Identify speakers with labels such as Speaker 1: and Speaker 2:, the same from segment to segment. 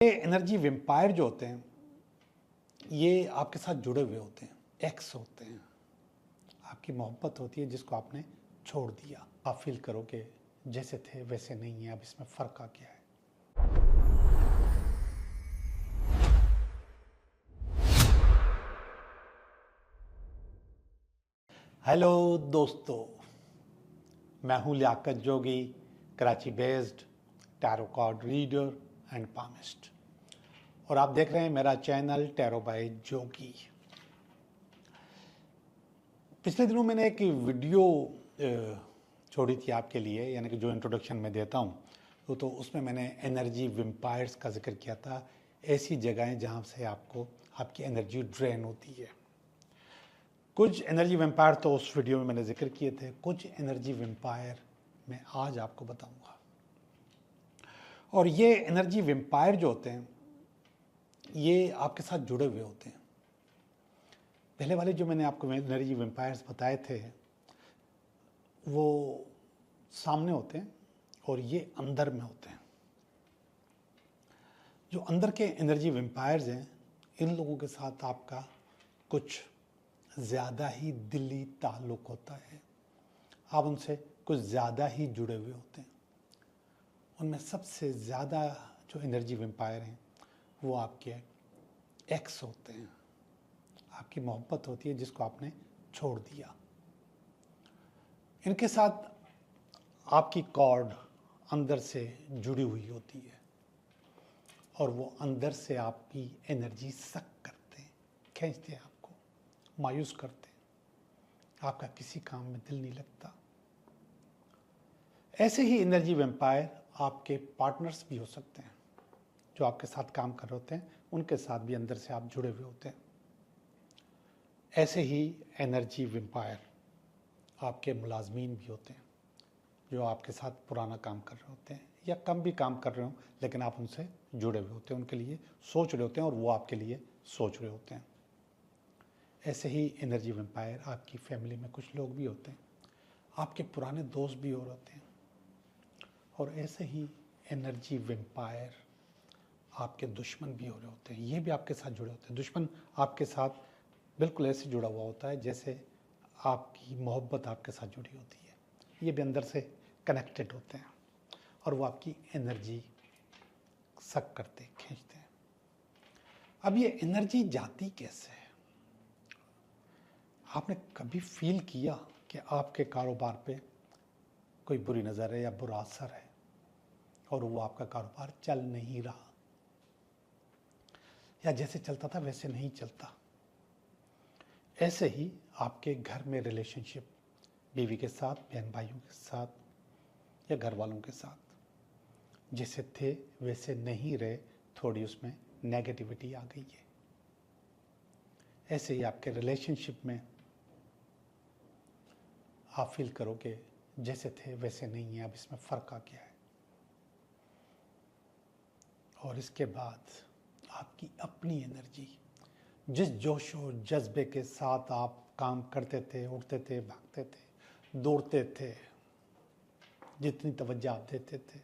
Speaker 1: ये energy vampire जो होते हैं ये आपके साथ जुड़े हुए होते हैं, एक्स होते हैं। आपकी मोहब्बत होती है जिसको आपने छोड़ दिया। आप फील करो कि जैसे थे वैसे नहीं है, अब इसमें फ़र्क आ गया है। हेलो दोस्तों, मैं हूँ Liaquat Jogi, Karachi based tarot card reader and palmist, और आप देख रहे हैं मेरा चैनल टैरो बाय जोगी। पिछले दिनों मैंने एक वीडियो छोड़ी थी आपके लिए, यानी कि जो इंट्रोडक्शन मैं देता हूँ तो उसमें मैंने एनर्जी वेम्पायर्स का जिक्र किया था। ऐसी जगहें जहाँ से आपकी एनर्जी ड्रेन होती है। कुछ एनर्जी वेम्पायर तो उस वीडियो में मैंने जिक्र किए थे, कुछ एनर्जी वेम्पायर मैं आज आपको बताऊंगा। और ये एनर्जी वेम्पायर जो होते हैं ये आपके साथ जुड़े हुए होते हैं। पहले वाले जो मैंने आपको एनर्जी वेम्पायर्स बताए थे वो सामने होते हैं और ये अंदर में होते हैं। जो अंदर के एनर्जी वेम्पायर्स हैं, इन लोगों के साथ आपका कुछ ज़्यादा ही दिली ताल्लुक़ होता है। आप उनसे कुछ ज़्यादा ही जुड़े हुए होते हैं। उनमें सबसे ज़्यादा जो एनर्जी वेम्पायर हैं वो आपके एक्स होते हैं। आपकी मोहब्बत होती है जिसको आपने छोड़ दिया। इनके साथ आपकी कॉर्ड अंदर से जुड़ी हुई होती है और वो अंदर से आपकी एनर्जी सक करते हैं, खींचते हैं, आपको मायूस करते हैं। आपका किसी काम में दिल नहीं लगता। ऐसे ही एनर्जी वेम्पायर आपके पार्टनर्स भी हो सकते हैं। जो आपके साथ काम कर रहे होते हैं उनके साथ भी अंदर से आप जुड़े हुए होते हैं। ऐसे ही एनर्जी वेम्पायर आपके मुलाजमीन भी होते हैं, जो आपके साथ पुराना काम कर रहे होते हैं या कम भी काम कर रहे हो, लेकिन आप उनसे जुड़े हुए होते हैं, उनके लिए सोच रहे होते हैं और वो आपके लिए सोच रहे होते हैं। ऐसे ही एनर्जी वेम्पायर आपकी फैमिली में कुछ लोग भी होते हैं, आपके पुराने दोस्त भी और होते हैं। और ऐसे ही एनर्जी वेम्पायर आपके दुश्मन भी हो रहे होते हैं, ये भी आपके साथ जुड़े होते हैं। दुश्मन आपके साथ बिल्कुल ऐसे जुड़ा हुआ होता है जैसे आपकी मोहब्बत आपके साथ जुड़ी होती है। ये भी अंदर से कनेक्टेड होते हैं और वो आपकी एनर्जी सक करते, खींचते हैं। अब ये एनर्जी जाती कैसे है? आपने कभी फील किया कि आपके कारोबार पे कोई बुरी नज़र है या बुरा असर है और वो आपका कारोबार चल नहीं रहा, या जैसे चलता था वैसे नहीं चलता? ऐसे ही आपके घर में रिलेशनशिप, बीवी के साथ, बहन भाइयों के साथ या घर वालों के साथ जैसे थे वैसे नहीं रहे, थोड़ी उसमें नेगेटिविटी आ गई है। ऐसे ही आपके रिलेशनशिप में आप फील करो कि जैसे थे वैसे नहीं है, अब इसमें फ़र्क आ गया है। और इसके बाद आपकी अपनी एनर्जी, जिस जोश और जज्बे के साथ आप काम करते थे, उठते थे, भागते थे, दौड़ते थे, जितनी तवज्जो आप देते थे,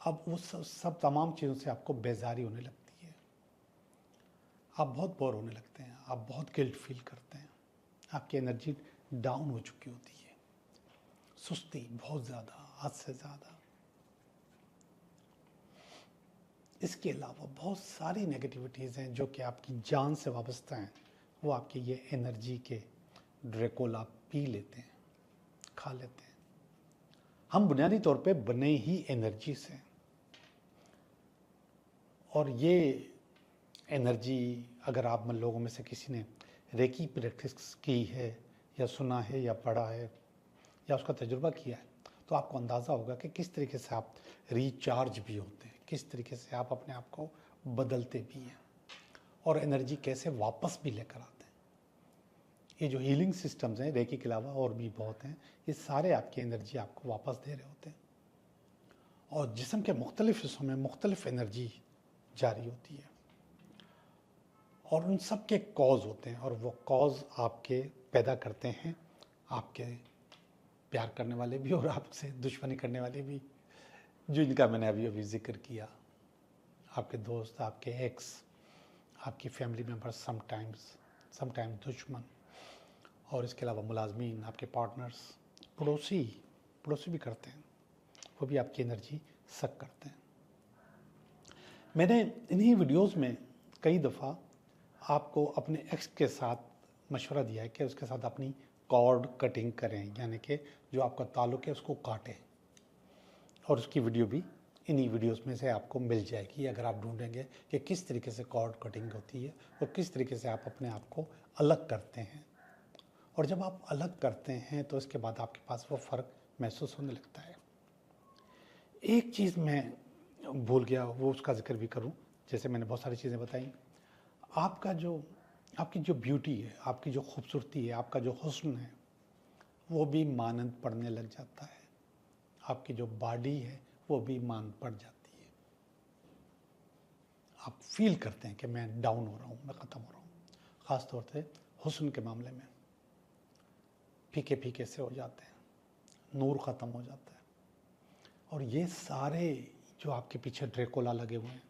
Speaker 1: अब वो सब तमाम चीज़ों से आपको बेजारी होने लगती है। आप बहुत बोर होने लगते हैं, आप बहुत गिल्ट फील करते हैं, आपकी एनर्जी डाउन हो चुकी होती है, सुस्ती बहुत ज़्यादा, हद से ज़्यादा। इसके अलावा बहुत सारी नेगेटिविटीज़ हैं जो कि आपकी जान से वाबस्ता हैं। वो आपकी ये एनर्जी के ड्रैकुला पी लेते हैं, खा लेते हैं। हम बुनियादी तौर पे बने ही एनर्जी से, और ये एनर्जी अगर आप लोगों में से किसी ने रेकी प्रैक्टिस की है या सुना है या पढ़ा है या उसका तजुर्बा किया है तो आपको अंदाज़ा होगा कि किस तरीके से आप रिचार्ज भी होते हैं, किस तरीके से आप अपने आप को बदलते भी हैं और एनर्जी कैसे वापस भी लेकर आते हैं। ये जो हीलिंग सिस्टम्स हैं, रेकी के अलावा और भी बहुत हैं, ये सारे आपकी एनर्जी आपको वापस दे रहे होते हैं। और जिस्म के मुख्तलिफ हिस्सों में मुख्तलिफ एनर्जी जारी होती है और उन सब के कॉज होते हैं, और वो कॉज आपके पैदा करते हैं आपके प्यार करने वाले भी और आपसे दुश्मनी करने वाले भी, जो इनका मैंने अभी अभी जिक्र किया। आपके दोस्त, आपके एक्स, आपकी फैमिली मेम्बर्स, समटाइम्स दुश्मन, और इसके अलावा मुलाजमीन, आपके पार्टनर्स, पड़ोसी भी करते हैं, वो भी आपकी एनर्जी सक करते हैं। मैंने इन्हीं वीडियोस में कई दफ़ा आपको अपने एक्स के साथ मशवरा दिया है कि उसके साथ अपनी कॉर्ड कटिंग करें, यानी कि जो आपका ताल्लुक़ है उसको काटें, और उसकी वीडियो भी इन्हीं वीडियोस में से आपको मिल जाएगी अगर आप ढूंढेंगे कि किस तरीके से कॉर्ड कटिंग होती है और किस तरीके से आप अपने आप को अलग करते हैं। और जब आप अलग करते हैं तो इसके बाद आपके पास वो फ़र्क महसूस होने लगता है। एक चीज़ मैं भूल गया, वो उसका जिक्र भी करूं। जैसे मैंने बहुत सारी चीज़ें बताई, आपकी जो ब्यूटी है, आपकी जो खूबसूरती है, आपका जो हुस्न है, वो भी मानंद पड़ने लग जाता है। आपकी जो बॉडी है वो भी मानंद पड़ जाती है। आप फील करते हैं कि मैं डाउन हो रहा हूँ, मैं ख़त्म हो रहा हूँ। ख़ास तौर से हुस्न के मामले में फीके फीके से हो जाते हैं, नूर ख़त्म हो जाता है। और ये सारे जो आपके पीछे ड्रेकोला लगे हुए हैं,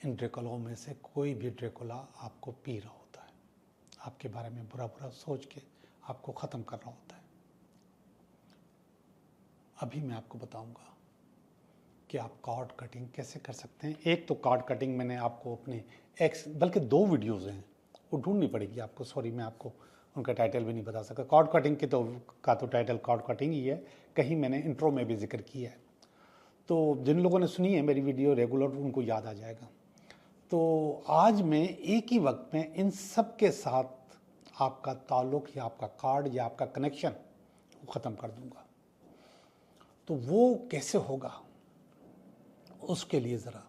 Speaker 1: इन ड्रेकोलाओं में से कोई भी ड्रेकोला आपको पी रहा होता है, आपके बारे में बुरा बुरा सोच के आपको ख़त्म कर रहा होता है। अभी मैं आपको बताऊंगा कि आप कॉर्ड कटिंग कैसे कर सकते हैं। एक तो कॉर्ड कटिंग मैंने आपको अपने एक्स, बल्कि 2 वीडियोज़ हैं, वो ढूंढनी पड़ेगी आपको। सॉरी, मैं आपको उनका टाइटल भी नहीं बता सकता। कॉर्ड कटिंग का तो टाइटल कॉर्ड कटिंग ही है, कहीं मैंने इंट्रो में भी जिक्र किया है, तो जिन लोगों ने सुनी है मेरी वीडियो रेगुलर उनको याद आ जाएगा। तो आज मैं एक ही वक्त में इन सब के साथ आपका ताल्लुक़ या आपका कार्ड या आपका कनेक्शन वो ख़त्म कर दूंगा। तो वो कैसे होगा, उसके लिए ज़रा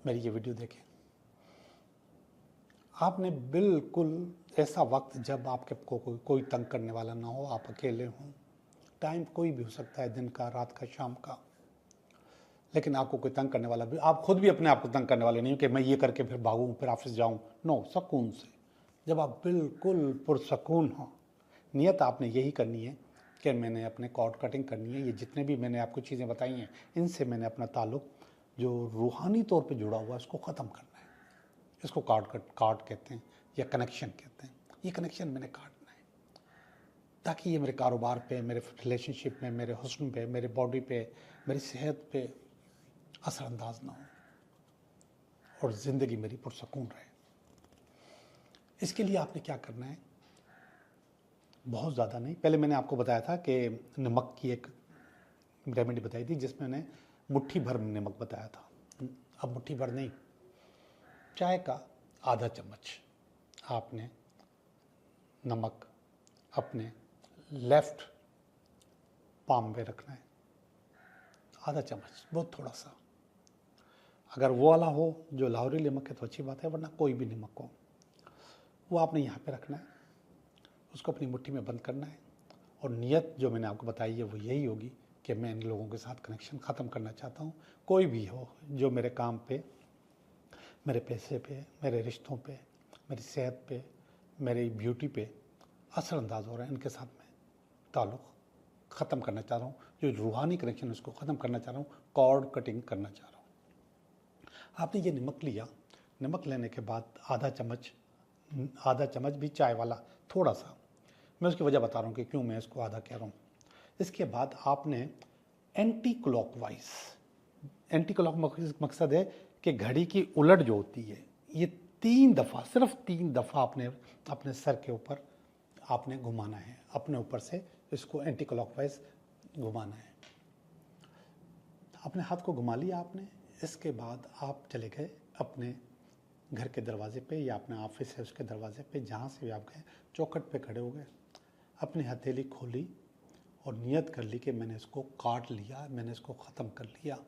Speaker 1: मेरी ये वीडियो देखें। आपने बिल्कुल ऐसा वक्त जब आपके को कोई तंग करने वाला ना हो, आप अकेले हों, टाइम कोई भी हो सकता है, दिन का, रात का, शाम का, लेकिन आपको कोई तंग करने वाला भी, आप खुद भी अपने आप को तंग करने वाले नहीं हो कि मैं ये करके फिर भागूं, फिर ऑफिस जाऊं। नो, सुकून से, जब आप बिल्कुल पुरसकून हो, नियत आपने यही करनी है कि मैंने अपने कॉर्ड कटिंग करनी है। ये जितने भी मैंने आपको चीज़ें बताई हैं, इनसे मैंने अपना ताल्लुक़ जो रूहानी तौर पे जुड़ा हुआ है उसको ख़त्म करना है। इसको कार्ड कहते हैं या कनेक्शन कहते हैं। ये कनेक्शन मैंने काटना है ताकि ये मेरे कारोबार पे, मेरे रिलेशनशिप में, मेरे हुस्न पे, मेरे बॉडी पे, मेरी सेहत पे असरअंदाज ना हो और ज़िंदगी मेरी पुरसकून रहे। इसके लिए आपने क्या करना है, बहुत ज़्यादा नहीं। पहले मैंने आपको बताया था कि नमक की एक रेमेडी बताई थी, जिसमें मैंने मुट्ठी भर नमक बताया था। अब मुट्ठी भर नहीं, चाय का आधा चम्मच आपने नमक अपने लेफ्ट पाम में रखना है। आधा चम्मच, बहुत थोड़ा सा। अगर वो वाला हो जो लाहौरी नमक है तो अच्छी बात है, वरना कोई भी नमक हो, वो आपने यहाँ पे रखना है। उसको अपनी मुट्ठी में बंद करना है और नियत जो मैंने आपको बताई है वो यही होगी कि मैं इन लोगों के साथ कनेक्शन ख़त्म करना चाहता हूँ। कोई भी हो जो मेरे काम पे, मेरे पैसे पे, मेरे रिश्तों पे, मेरी सेहत पे, मेरी ब्यूटी पे असरअंदाज हो रहा है, इनके साथ मैं ताल्लुक़ ख़त्म करना चाह रहा हूँ। जो रूहानी कनेक्शन उसको ख़त्म करना चाह रहा हूँ, कॉर्ड कटिंग करना चाह रहा हूँ। आपने ये नमक लिया, नमक लेने के बाद आधा चम्मच भी चाय वाला थोड़ा सा, मैं उसकी वजह बता रहा हूँ कि क्यों मैं इसको आधा कह रहा हूँ। इसके बाद आपने एंटी क्लॉक मकसद है कि घड़ी की उलट जो होती है, ये 3 दफ़ा, सिर्फ 3 दफ़ा आपने अपने सर के ऊपर आपने घुमाना है, अपने ऊपर से इसको एंटी क्लॉकवाइज घुमाना है। अपने हाथ को घुमा लिया आपने। इसके बाद आप चले गए अपने घर के दरवाजे पे या अपने ऑफिस है उसके दरवाजे पे, जहाँ से भी आप गए, चौखट पे खड़े हो गए, अपनी हथेली खोली और नियत कर ली कि मैंने इसको काट लिया, मैंने इसको ख़त्म कर लिया,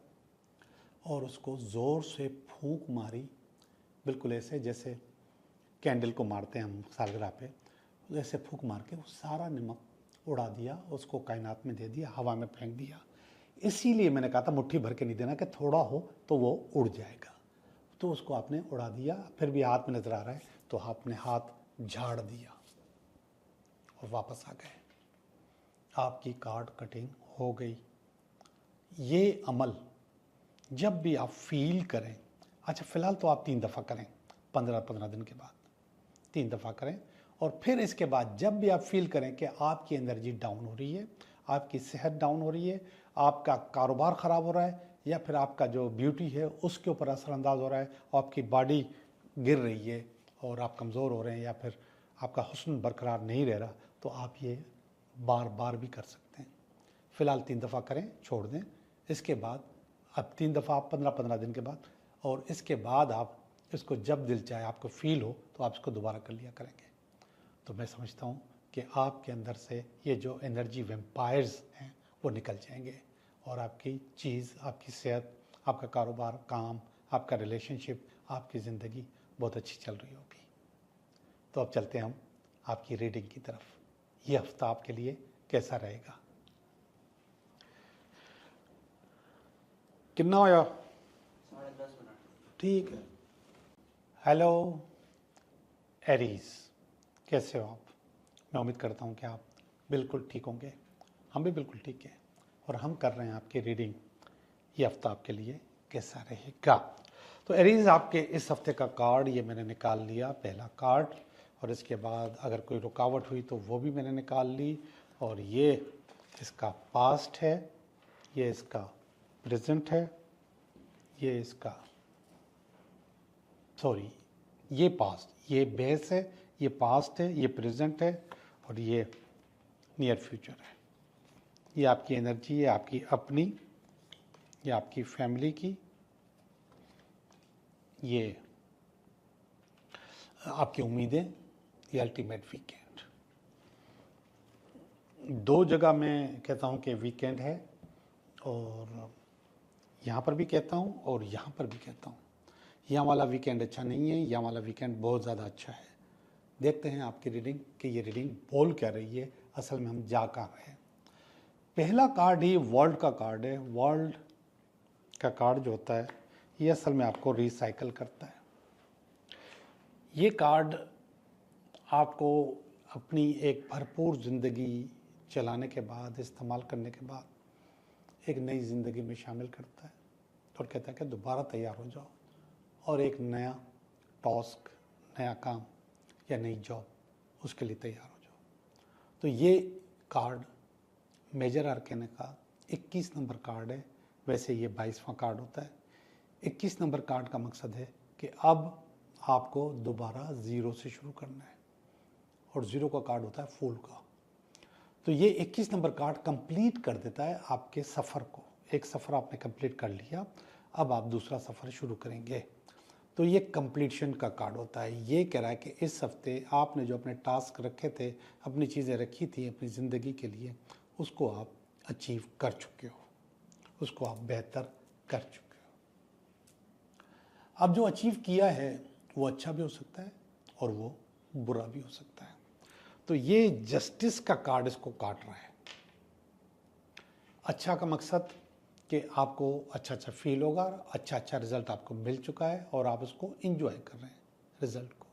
Speaker 1: और उसको ज़ोर से फूंक मारी, बिल्कुल ऐसे जैसे कैंडल को मारते हैं हम सालगिरह पे, ऐसे फूंक मार के वो सारा नमक उड़ा दिया, उसको कायनात में दे दिया, हवा में फेंक दिया। इसीलिए मैंने कहा था मुट्ठी भर के नहीं देना कि थोड़ा हो तो वो उड़ जाएगा। तो उसको आपने उड़ा दिया, फिर भी हाथ में नज़र आ रहा है तो आपने हाथ झाड़ दिया और वापस आ गए। आपकी कार्ड कटिंग हो गई। ये अमल जब भी आप फील करें, अच्छा फ़िलहाल तो आप 3 दफ़ा करें, 15-15 दिन के बाद 3 दफ़ा करें, और फिर इसके बाद जब भी आप फील करें कि आपकी एनर्जी डाउन हो रही है, आपकी सेहत डाउन हो रही है, आपका कारोबार ख़राब हो रहा है, या फिर आपका जो ब्यूटी है उसके ऊपर असरअंदाज हो रहा है, आपकी बॉडी गिर रही है और आप कमज़ोर हो रहे हैं, या फिर आपका हुस्न बरकरार नहीं रह रहा, तो आप ये बार बार भी कर सकते हैं। फ़िलहाल 3 दफ़ा करें, छोड़ दें। इसके बाद अब 3 दफ़ा आप 15-15 दिन के बाद, और इसके बाद आप इसको जब दिल चाहे आपको फील हो तो आप इसको दोबारा कर लिया करेंगे। तो मैं समझता हूँ कि आपके अंदर से ये जो एनर्जी वैम्पायर्स हैं वो निकल जाएंगे, और आपकी चीज़, आपकी सेहत, आपका कारोबार, काम, आपका रिलेशनशिप, आपकी ज़िंदगी बहुत अच्छी चल रही होगी। तो अब चलते हैं हम आपकी रीडिंग की तरफ। ये हफ्ता आपके लिए कैसा रहेगा? कितना होया?
Speaker 2: 10:30 मिनट।
Speaker 1: ठीक है। हेलो एरीज, कैसे हो आप? मैं उम्मीद करता हूँ कि आप बिल्कुल ठीक होंगे। हम भी बिल्कुल ठीक हैं, और हम कर रहे हैं आपकी रीडिंग। ये हफ्ता आपके लिए कैसा रहेगा? तो एरीज, आपके इस हफ्ते का कार्ड ये मैंने निकाल लिया, पहला कार्ड, और इसके बाद अगर कोई रुकावट हुई तो वो भी मैंने निकाल ली। और ये इसका पास्ट है, ये इसका प्रेजेंट है, ये इसका सॉरी ये पास्ट, ये बेस है, ये पास्ट है, ये प्रेजेंट है, और ये नियर फ्यूचर है। ये आपकी एनर्जी है, आपकी अपनी, ये आपकी फैमिली की, ये आपकी उम्मीदें, ये अल्टीमेट वीकेंड। 2 जगह मैं कहता हूँ कि वीकेंड है, और यहाँ पर भी कहता हूँ और यहाँ पर भी कहता हूँ। यहाँ वाला वीकेंड अच्छा नहीं है, यहाँ वाला वीकेंड बहुत ज़्यादा अच्छा है। देखते हैं आपकी रीडिंग कि ये रीडिंग बोल क्या रही है, असल में हम जा कहाँ रहे हैं। पहला कार्ड ही वर्ल्ड का कार्ड है। वर्ल्ड का कार्ड जो होता है ये असल में आपको रिसाइकल करता है। ये कार्ड आपको अपनी एक भरपूर ज़िंदगी चलाने के बाद, इस्तेमाल करने के बाद एक नई ज़िंदगी में शामिल करता है, और कहता है कि दोबारा तैयार हो जाओ और एक नया टास्क, नया काम या नई जॉब, उसके लिए तैयार हो जाओ। तो ये कार्ड मेजर आर्केना का 21 नंबर कार्ड है। वैसे ये 22वां कार्ड होता है। 21 नंबर कार्ड का मकसद है कि अब आपको दोबारा ज़ीरो से शुरू करना है, और ज़ीरो का कार्ड होता है फूल का। तो ये 21 नंबर कार्ड कंप्लीट कर देता है आपके सफ़र को। एक सफ़र आपने कंप्लीट कर लिया, अब आप दूसरा सफ़र शुरू करेंगे। तो ये कंप्लीशन का कार्ड होता है। ये कह रहा है कि इस हफ्ते आपने जो अपने टास्क रखे थे, अपनी चीज़ें रखी थी अपनी ज़िंदगी के लिए, उसको आप अचीव कर चुके हो, उसको आप बेहतर कर चुके हो। अब जो अचीव किया है वो अच्छा भी हो सकता है और वो बुरा भी हो सकता है। तो ये जस्टिस का कार्ड इसको काट रहा है। अच्छा का मकसद कि आपको अच्छा अच्छा फील होगा, अच्छा अच्छा रिजल्ट आपको मिल चुका है और आप उसको एंजॉय कर रहे हैं रिजल्ट को।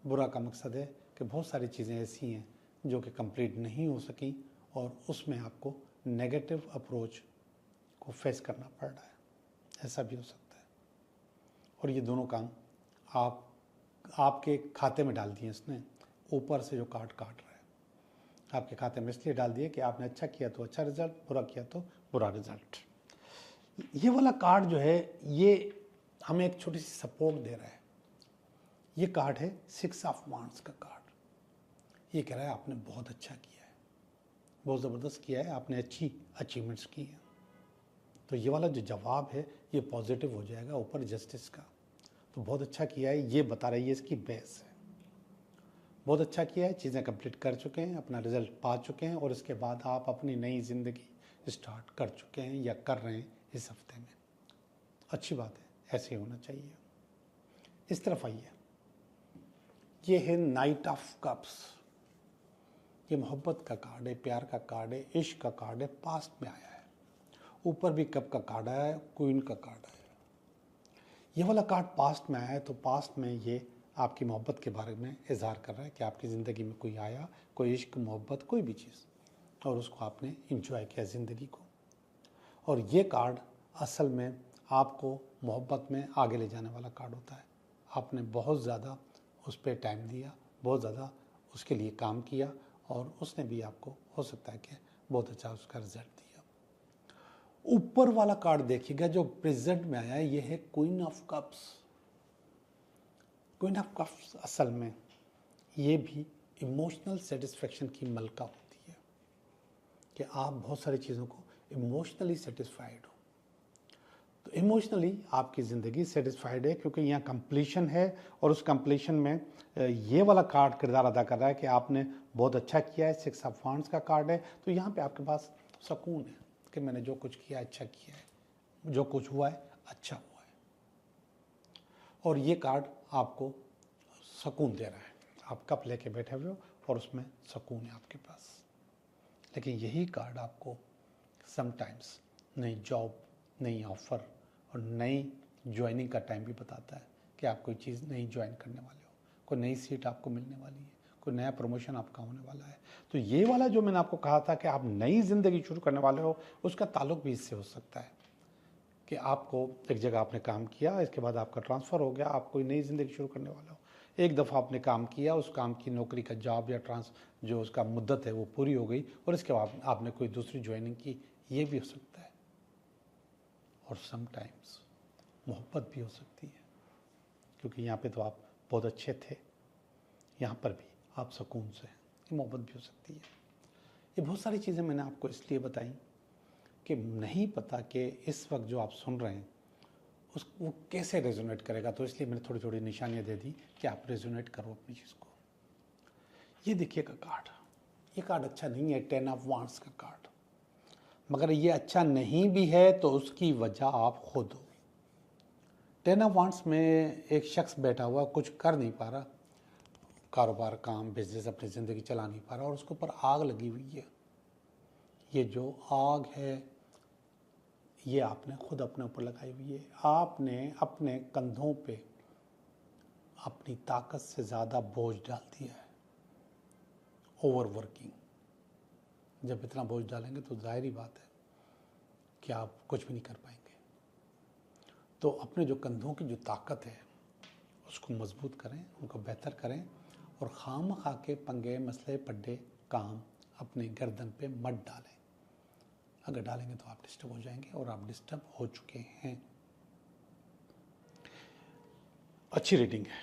Speaker 1: बुरा का मकसद है कि बहुत सारी चीज़ें ऐसी हैं जो कि कंप्लीट नहीं हो सकी, और उसमें आपको नेगेटिव अप्रोच को फेस करना पड़ रहा है। ऐसा भी हो सकता है। और ये दोनों काम आपके खाते में डाल दिए इसने। ऊपर से जो कार्ड काट रहा है आपके खाते में इसलिए डाल दिए कि आपने अच्छा किया तो अच्छा रिजल्ट, बुरा किया तो बुरा रिजल्ट। ये वाला कार्ड जो है ये हमें एक छोटी सी सपोर्ट दे रहा है। ये कार्ड है 6 ऑफ वांड्स का कार्ड। ये कह रहा है आपने बहुत अच्छा किया है, बहुत ज़बरदस्त किया है, आपने अच्छी अचीवमेंट्स की हैं। तो ये वाला जो जवाब है ये पॉजिटिव हो जाएगा ऊपर जस्टिस का। तो बहुत अच्छा किया है, ये बता रही है इसकी बेस है। बहुत अच्छा किया है, चीज़ें कंप्लीट कर चुके हैं, अपना रिजल्ट पा चुके हैं, और इसके बाद आप अपनी नई ज़िंदगी स्टार्ट कर चुके हैं या कर रहे हैं इस हफ्ते में। अच्छी बात है, ऐसे ही होना चाहिए। इस तरफ आइए। ये है नाइट ऑफ कप्स। ये मोहब्बत का कार्ड है, प्यार का कार्ड है, इश्क का कार्ड है, पास्ट में आया है। ऊपर भी कप का कार्ड आया है, क्वीन का कार्ड आया है। ये वाला कार्ड पास्ट में आया है, तो पास्ट में ये आपकी मोहब्बत के बारे में इजहार कर रहा है कि आपकी ज़िंदगी में कोई आया, कोई इश्क, मोहब्बत, कोई भी चीज़, और उसको आपने इंजॉय किया ज़िंदगी को। और ये कार्ड असल में आपको मोहब्बत में आगे ले जाने वाला कार्ड होता है। आपने बहुत ज़्यादा उस पर टाइम दिया, बहुत ज़्यादा उसके लिए काम किया और उसने भी आपको हो सकता है कि बहुत अच्छा उसका रिजल्ट दिया। ऊपर वाला कार्ड देखिएगा जो प्रेजेंट में आया है, ये है queen of cups. Queen of cups असल में ये भी इमोशनल सेटिस्फेक्शन की मलका होती है कि आप बहुत सारी चीज़ों को इमोशनली सेटिस्फाइड हो। तो इमोशनली आपकी ज़िंदगी सेटिस्फाइड है क्योंकि यहाँ कंप्लीशन है और उस कंप्लीशन में ये वाला कार्ड किरदार अदा कर रहा है कि आपने बहुत अच्छा किया है। 6 ऑफ वांड्स का कार्ड है, तो यहाँ पे आपके पास सुकून है कि मैंने जो कुछ किया अच्छा किया है, जो कुछ हुआ है अच्छा हुआ है। और ये कार्ड आपको सुकून दे रहा है। आप कप लेके बैठे हुए हो और उसमें सुकून है आपके पास। लेकिन यही कार्ड आपको समटाइम्स नई जॉब, नई ऑफ़र और नई ज्वाइनिंग का टाइम भी बताता है कि आप कोई चीज़ नई ज्वाइन करने वाले हो, कोई नई सीट आपको मिलने वाली है, कोई नया प्रमोशन आपका होने वाला है। तो ये वाला जो मैंने आपको कहा था कि आप नई ज़िंदगी शुरू करने वाले हो, उसका ताल्लुक भी इससे हो सकता है कि आपको एक जगह आपने काम किया, इसके बाद आपका ट्रांसफ़र हो गया, आप कोई नई ज़िंदगी शुरू करने वाले हो। एक दफ़ा आपने काम किया, उस काम की नौकरी का जॉब या जो उसका मुद्दत है वो पूरी हो गई और इसके बाद आपने कोई दूसरी ज्वाइनिंग की, ये भी हो सकता है। और समटाइम्स मोहब्बत भी हो सकती है क्योंकि यहाँ पे तो आप बहुत अच्छे थे, यहाँ पर भी आप सुकून से हैं, ये मोहब्बत भी हो सकती है। ये बहुत सारी चीज़ें मैंने आपको इसलिए बताई कि नहीं पता कि इस वक्त जो आप सुन रहे हैं वो कैसे रेजोनेट करेगा, तो इसलिए मैंने थोड़ी थोड़ी निशानियाँ दे दी कि आप रेजोनेट करो अपनी चीज़ को। ये देखिएगा कार्ड, ये कार्ड अच्छा नहीं है, 10 ऑफ वांड्स का कार्ड। मगर ये अच्छा नहीं भी है तो उसकी वजह आप खुद हो। 10 ऑफ वांड्स में एक शख्स बैठा हुआ, कुछ कर नहीं पा रहा, कारोबार, काम, बिजनेस, अपनी ज़िंदगी चला नहीं पा रहा और उसके ऊपर आग लगी हुई है। ये जो आग है ये आपने खुद अपने ऊपर लगाई हुई है। आपने अपने कंधों पे अपनी ताकत से ज़्यादा बोझ डाल दिया है, ओवर वर्किंग। जब इतना बोझ डालेंगे तो जाहिर ही बात है कि आप कुछ भी नहीं कर पाएंगे। तो अपने जो कंधों की जो ताकत है उसको मजबूत करें, उनको बेहतर करें और खामखा के पंगे, मसले, पड्डे, काम अपने गर्दन पे मत डालें। अगर डालेंगे तो आप डिस्टर्ब हो जाएंगे और आप डिस्टर्ब हो चुके हैं। अच्छी रीडिंग है,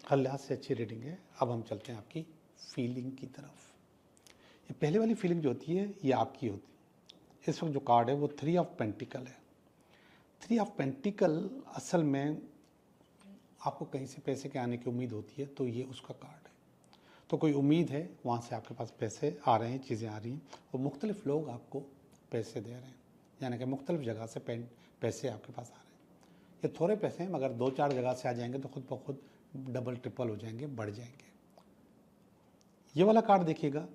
Speaker 1: हर लिहाज से अच्छी रीडिंग है। अब हम चलते हैं आपकी फीलिंग की तरफ। ये पहले वाली फीलिंग जो होती है ये आपकी होती है। इस वक्त जो कार्ड है वो 3 ऑफ पेंटिकल है। 3 ऑफ पेंटिकल असल में आपको कहीं से पैसे के आने की उम्मीद होती है, तो ये उसका कार्ड है। तो कोई उम्मीद है, वहाँ से आपके पास पैसे आ रहे हैं, चीज़ें आ रही हैं और मुख्तलिफ लोग आपको पैसे दे रहे हैं, यानी कि मुख्तलिफ जगह से पैसे आपके पास आ रहे हैं। ये थोड़े पैसे हैं मगर 2-4 जगह से आ जाएंगे तो खुद ब खुद डबल ट्रिपल हो जाएंगे, बढ़ जाएंगे। ये वाला कार्ड देखिएगा,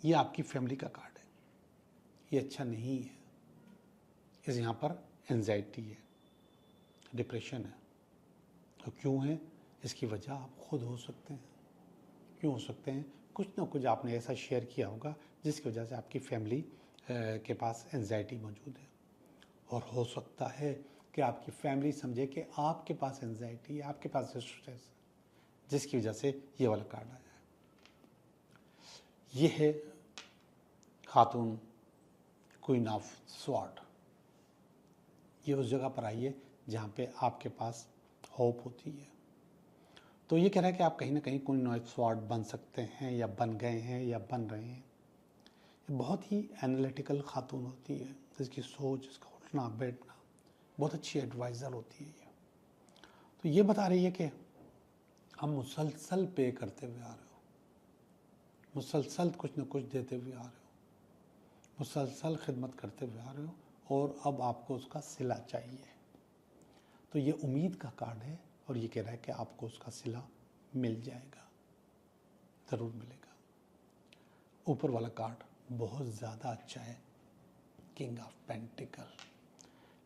Speaker 1: ये आपकी फैमिली का कार्ड है। ये अच्छा नहीं है। इस यहाँ पर एंजाइटी है, डिप्रेशन है। तो क्यों है, इसकी वजह आप खुद हो सकते हैं। क्यों हो सकते हैं? कुछ ना कुछ आपने ऐसा शेयर किया होगा जिसकी वजह से आपकी फैमिली के पास एंजाइटी मौजूद है। और हो सकता है कि आपकी फैमिली समझे कि आपके पास एंजाइटी है, आपके पास स्ट्रेस है, जिसकी वजह से ये वाला कार्ड आया है। ये है खातून क्वीन ऑफ स्वॉर्ड। ये उस जगह पर आई है जहाँ पे आपके पास होप होती है। तो ये कह रहा है कि आप कहीं ना कहीं क्वीन ऑफ स्वॉर्ड बन सकते हैं या बन गए हैं या बन रहे हैं। ये बहुत ही एनालिटिकल खातून होती है, जिसकी सोच, इसका उठना बैठना, बहुत अच्छी एडवाइज़र होती है ये। तो ये बता रही है कि हम मुसलसल पे करते हुए आ रहे हो, मुसलसल कुछ न कुछ देते हुए आ रहे हो, मुसलसल खिदमत करते हुए आ रहे हो और अब आपको उसका सिला चाहिए। तो ये उम्मीद का कार्ड है और ये कह रहा है कि आपको उसका सिला मिल जाएगा, ज़रूर मिलेगा। ऊपर वाला कार्ड बहुत ज़्यादा अच्छा है, किंग ऑफ पेंटिकल।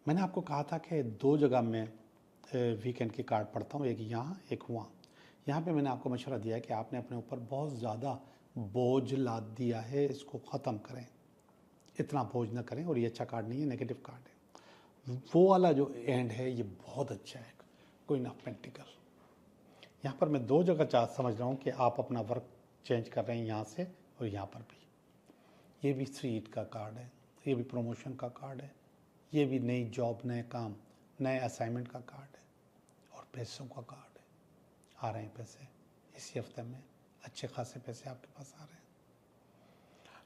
Speaker 1: मैंने आपको कहा था कि 2 जगह मैं वीकेंड की कार्ड पढ़ता हूँ, एक यहाँ एक वहाँ। यहाँ पे मैंने आपको मशवरा दिया है कि आपने अपने ऊपर बहुत ज़्यादा बोझ लाद दिया है, इसको ख़त्म करें, इतना बोझ ना करें। और ये अच्छा कार्ड नहीं है, नेगेटिव कार्ड है। वो वाला जो एंड है ये बहुत अच्छा है, क्वीन ऑफ पेंटिकल। यहाँ पर मैं दो जगह समझ रहा हूँ कि आप अपना वर्क चेंज कर रहे हैं यहाँ से और यहाँ पर भी। ये भी 3 का कार्ड है, ये भी प्रमोशन का कार्ड है, ये भी नई जॉब, नए काम, नए असाइनमेंट का कार्ड है और पैसों का कार्ड है। आ रहे हैं पैसे इसी हफ्ते में, अच्छे खासे पैसे आपके पास आ रहे हैं।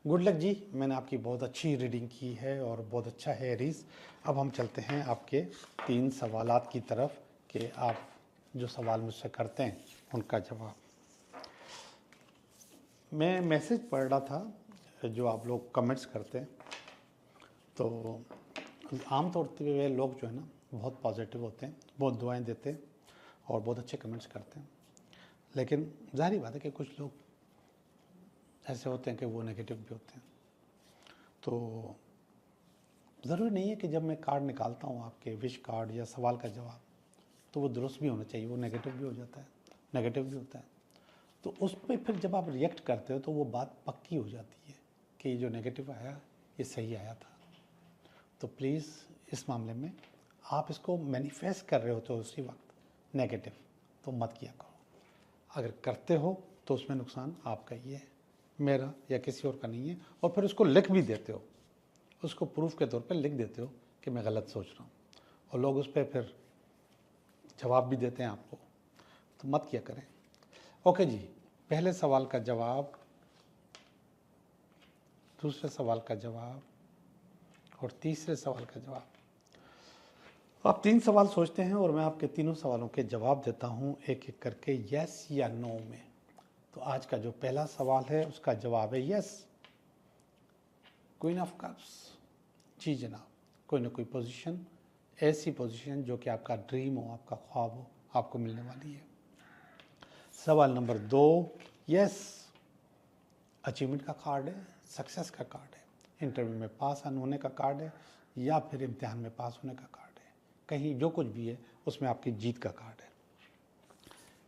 Speaker 1: गुड लक जी, मैंने आपकी बहुत अच्छी रीडिंग की है और बहुत अच्छा है एरीज। अब हम चलते हैं आपके 3 सवालात की तरफ कि आप जो सवाल मुझसे करते हैं उनका जवाब। मैं मैसेज पढ़ रहा था जो आप लोग कमेंट्स करते हैं, तो आमतौर पर वे लोग जो है ना बहुत पॉजिटिव होते हैं, बहुत दुआएं देते हैं और बहुत अच्छे कमेंट्स करते हैं। लेकिन जाहिर बात है कि कुछ लोग ऐसे होते हैं कि वो नेगेटिव भी होते हैं। तो ज़रूरी नहीं है कि जब मैं कार्ड निकालता हूँ आपके विश कार्ड या सवाल का जवाब तो वो दुरुस्त भी होना चाहिए, वो नेगेटिव भी हो जाता है, नेगेटिव भी होता है। तो उस पर फिर जब आप रिएक्ट करते हो तो वो बात पक्की हो जाती है कि ये जो नेगेटिव आया ये सही आया था। तो प्लीज़ इस मामले में आप इसको मैनिफेस्ट कर रहे हो तो उसी वक्त नेगेटिव तो मत किया करो। अगर करते हो तो उसमें नुकसान आपका ही है, मेरा या किसी और का नहीं है। और फिर उसको लिख भी देते हो, उसको प्रूफ के तौर पे लिख देते हो कि मैं गलत सोच रहा हूँ, और लोग उस पर फिर जवाब भी देते हैं आपको, तो मत किया करें। ओके जी, पहले सवाल का जवाब, दूसरे सवाल का जवाब और तीसरे सवाल का जवाब। आप 3 सवाल सोचते हैं और मैं आपके तीनों सवालों के जवाब देता हूँ एक एक करके, यस या नो में। तो आज का जो पहला सवाल है उसका जवाब है यस, क्वीन ऑफ कप्स। जी जनाब, कोई ना कोई पोजीशन, ऐसी पोजीशन जो कि आपका ड्रीम हो, आपका ख्वाब हो, आपको मिलने वाली है। सवाल नंबर 2, यस, अचीवमेंट का कार्ड है, सक्सेस का कार्ड है, इंटरव्यू में पास होने का कार्ड है या फिर इम्तिहान में पास होने का कार्ड है, कहीं जो कुछ भी है उसमें आपकी जीत का कार्ड है।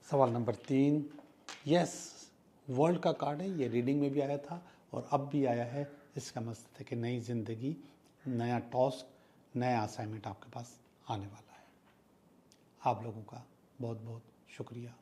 Speaker 1: सवाल नंबर 3, यस, वर्ल्ड का कार्ड है, ये रीडिंग में भी आया था और अब भी आया है। इसका मतलब है कि नई ज़िंदगी, नया टास्क, नया असाइनमेंट आपके पास आने वाला है। आप लोगों का बहुत बहुत शुक्रिया।